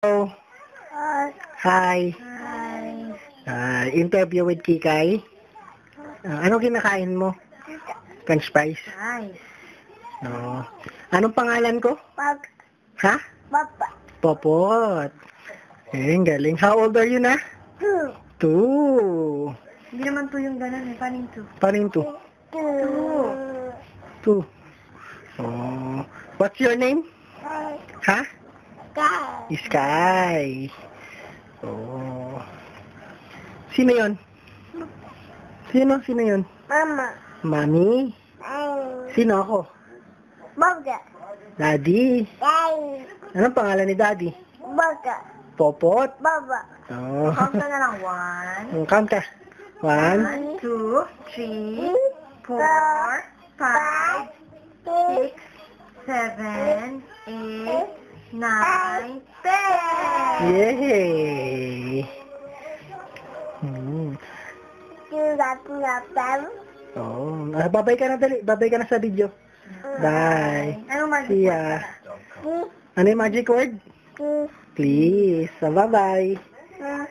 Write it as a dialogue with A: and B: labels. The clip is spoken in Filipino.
A: Hello. Hi. Interview with Kikay. Anong kinakain mo? French fries?
B: Nice.
A: No. Anong pangalan ko?
B: Pag,
A: Ha?
B: papa,
A: Popot. Galing. How old are you na? 2.
B: Hindi naman to yung ganun eh. Paano yung to?
A: Paano yung 2? 2. Oh. What's your name? Ha? Sky. Oh. Sino yun? Sino yun?
B: Mama.
A: Mami? Sino ako?
B: Baga.
A: Daddy.
B: Daddy.
A: Anong pangalan ni Daddy?
B: Baga.
A: Popot?
B: Baba.
A: Oh.
B: Count ka na lang. 1,
A: Count ka. 1,
B: 2, 3, 4, 5, 6, 7, 8, 9, 10.
A: Yay! Oh, babay ka na dali. Babay ka na sa video. Bye.
B: Anong magic
A: See
B: word
A: ya.
B: pala?
A: Ano yung magic word? Please. Bye-bye.
B: Bye.